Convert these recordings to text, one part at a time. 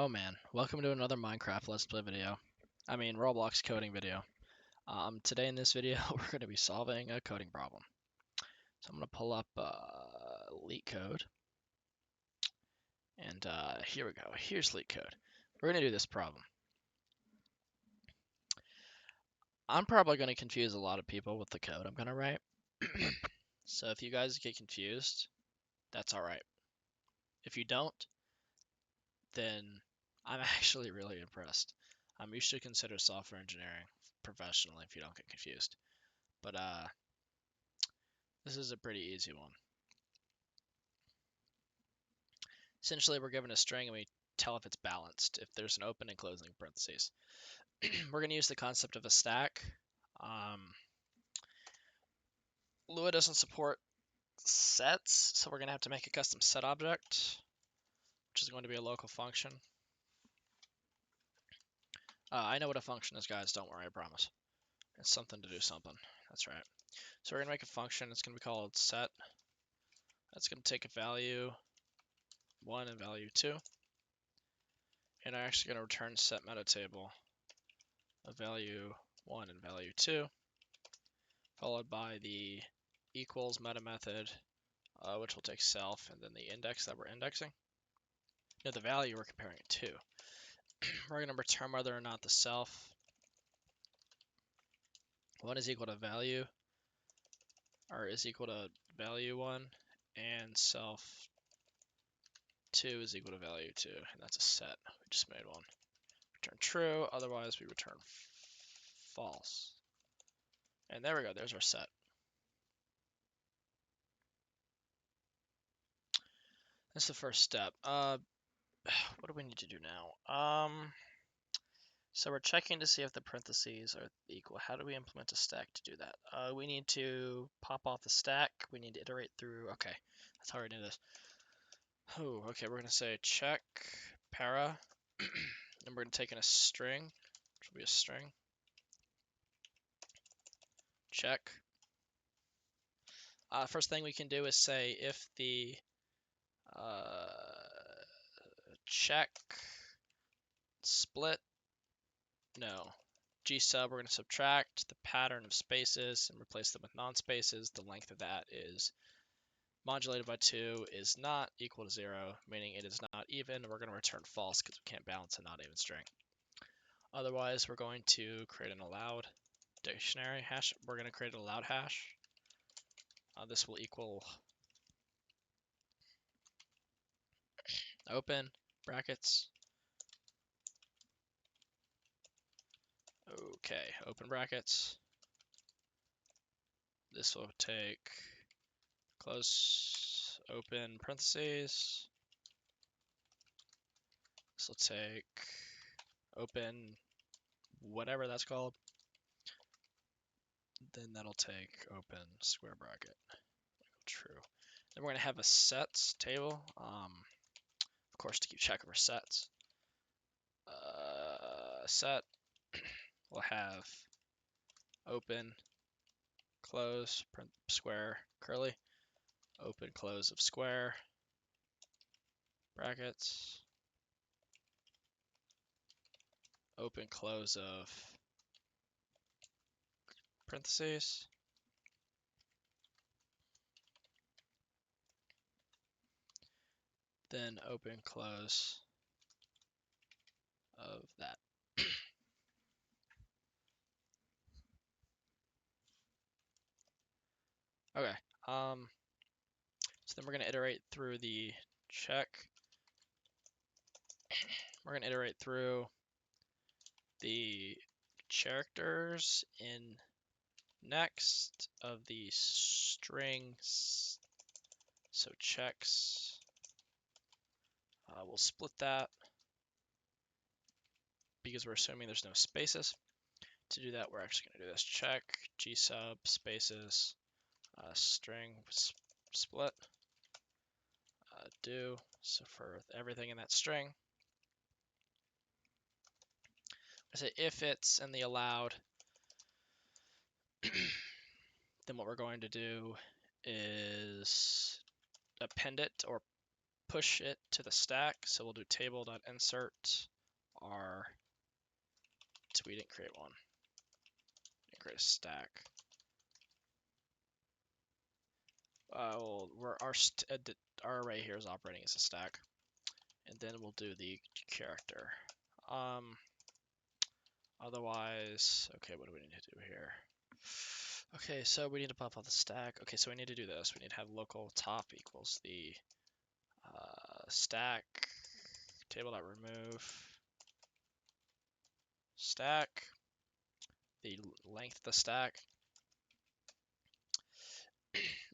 Oh man, welcome to another Minecraft Let's Play video. I mean Roblox coding video. Today in this video we're going to be solving a coding problem. So I'm going to pull up LeetCode, and here we go. Here's LeetCode. We're going to do this problem. I'm probably going to confuse a lot of people with the code I'm going to write. So if you guys get confused, that's alright. If you don't, then I'm actually really impressed. You should consider software engineering professionally if you don't get confused. But this is a pretty easy one. Essentially, we're given a string and we tell if it's balanced, if there's an open and closing parentheses. We're going to use the concept of a stack. Lua doesn't support sets, so we're going to have to make a custom set object, which is going to be a local function. I know what a function is, guys. Don't worry, I promise. It's something to do something. That's right. So we're going to make a function. It's going to be called set. That's going to take a value 1 and value 2. And I'm actually going to return set meta table of value 1 and value 2, followed by the equals meta method, which will take self, and then the index that we're indexing. No, the value we're comparing it to. We're going to return whether or not the self 1 is equal to value, or is equal to value 1, and self 2 is equal to value 2, and that's a set. We just made one. Return true, otherwise we return false. And there we go, there's our set. That's the first step. What do we need to do now? So we're checking to see if the parentheses are equal. How do we implement a stack to do that? We need to pop off the stack. We need to iterate through. Okay, that's how we're doing this. Oh, okay, we're gonna say check para, and we're gonna take in a string, which will be a string. Check. First thing we can do is say if the check split, no, G sub, we're going to subtract the pattern of spaces and replace them with non-spaces. The length of that is modulated by 2 is not equal to 0, meaning it is not even. We're going to return false because we can't balance a not even string. Otherwise, we're going to create an allowed dictionary hash. We're going to create an allowed hash. This will equal open brackets. Okay, open brackets. This will take close open parentheses. This will take open whatever that's called. Then that'll take open square bracket. True. Then we're going to have a sets table. Of course, to keep track of our sets. Set will have open, close, square, curly, open, close of square, brackets, open, close of parentheses, then open, close of that. Okay, so then we're going to iterate through the check. We're going to iterate through the characters in next of the strings. So checks, we'll split that because we're assuming there's no spaces. To do that, we're actually going to do this check g sub spaces string split do. So for everything in that string, I say if it's in the allowed, then what we're going to do is append it or push it to the stack. So we'll do table.insert r. We didn't create one. Didn't create a stack. Our array here is operating as a stack, and then we'll do the character. Otherwise, okay, what do we need to do here? Okay, so we need to pop out the stack. Okay, so we need to do this. We need to have local top equals the stack table.remove stack, the length of the stack.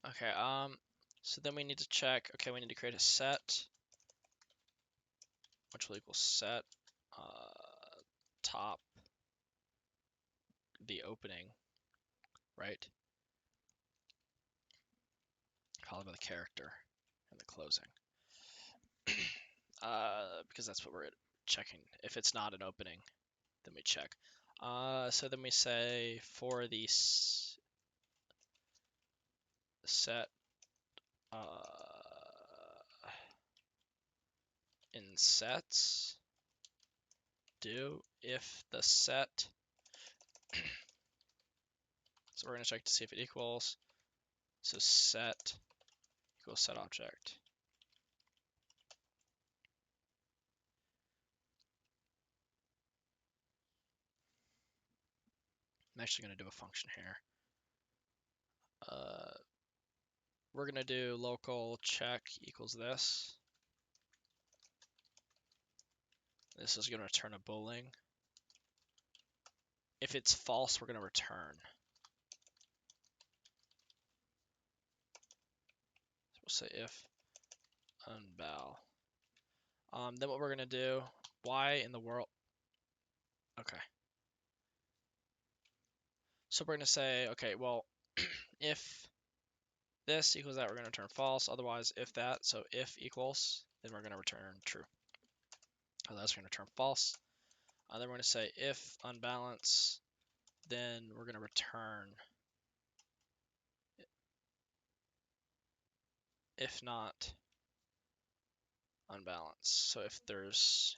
Okay, so then we need to check, okay, we need to create a set, which will equal set top, the opening, right? Followed by the character and the closing. Because that's what we're checking. If it's not an opening, then we check. So then we say for the set in sets, do if the set, so we're going to check to see if it equals, so set equals set object. I'm actually going to do a function here. We're going to do local check equals this. This is going to return a boolean. If it's false, we're going to return. So we'll say if unval. Then what we're going to do, why in the world? Okay. So we're going to say, okay, well, if this equals that, we're going to return false. Otherwise, if that, so if equals, then we're going to return true. Otherwise, we're going to return false. Then we're going to say if unbalance, then we're going to return if not unbalanced. So if there's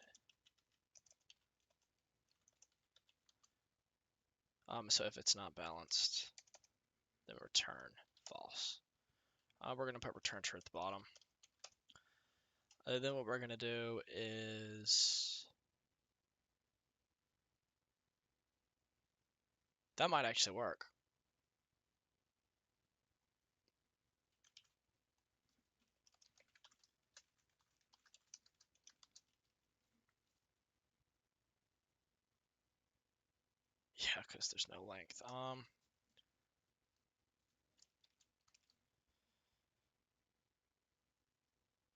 so if it's not balanced, then return false. We're going to put return true at the bottom. Then what we're going to do is, that might actually work. Yeah, because there's no length.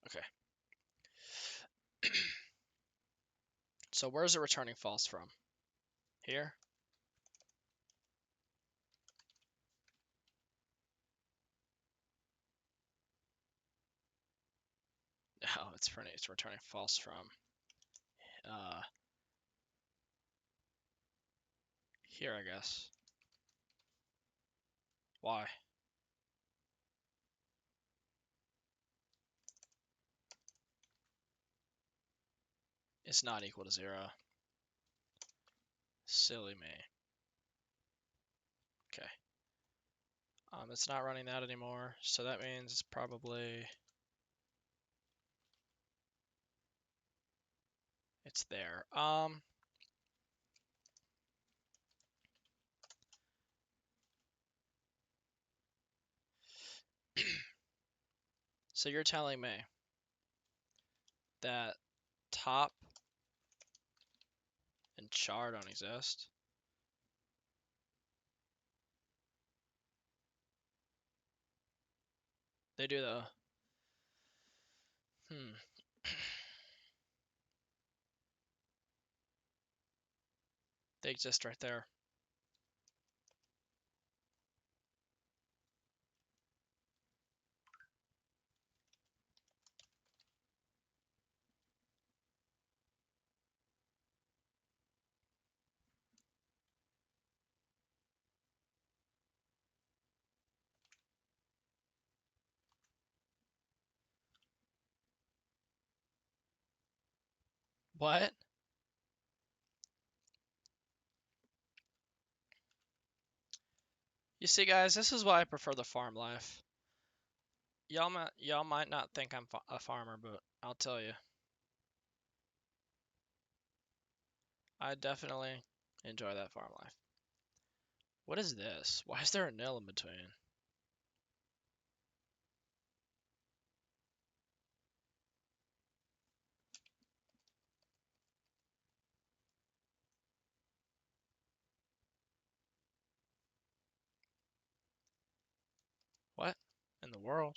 Okay. So where's it returning false from? Here? No, it's returning false from here, I guess. Why? It's not equal to 0. Silly me. Okay. It's not running that anymore, so that means it's probably, it's there. So you're telling me that top and char don't exist? They do though. They exist right there. What? You see, guys, this is why I prefer the farm life. Y'all might not think I'm a farmer, but I'll tell you, I definitely enjoy that farm life. What is this? Why is there a nil in between? What in the world?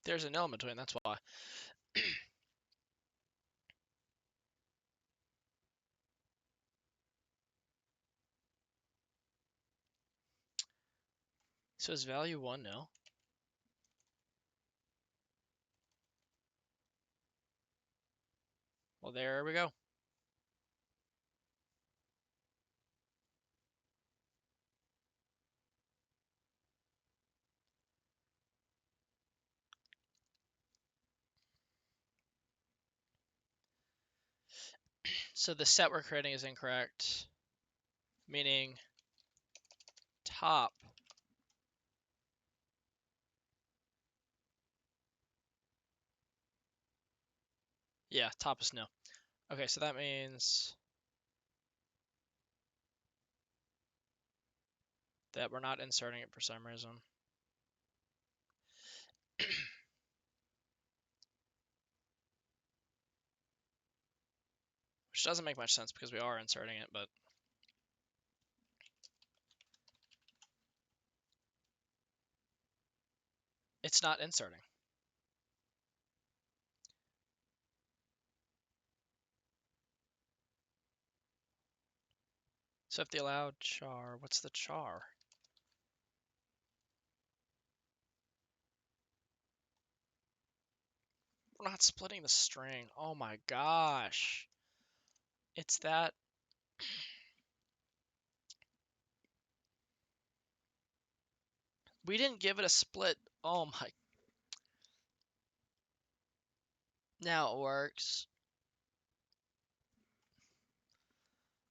There's a nil in between, that's why. So is value 1 nil? Well, there we go. So the set we're creating is incorrect, meaning top. Yeah, top is nil. Okay, so that means that we're not inserting it for some reason. Which doesn't make much sense because we are inserting it, but it's not inserting. So if the allowed char, what's the char? We're not splitting the string. Oh my gosh. It's that. We didn't give it a split. Oh my. Now it works.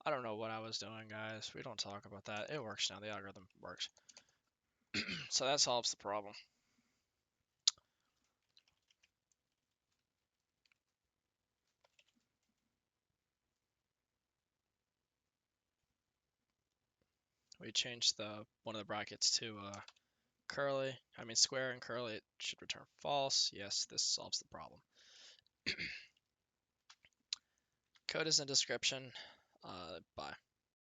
I don't know what I was doing, guys. We don't talk about that. It works now. The algorithm works. So that solves the problem. We changed one of the brackets to curly. I mean square and curly. It should return false. Yes, this solves the problem. Code is in description. Bye.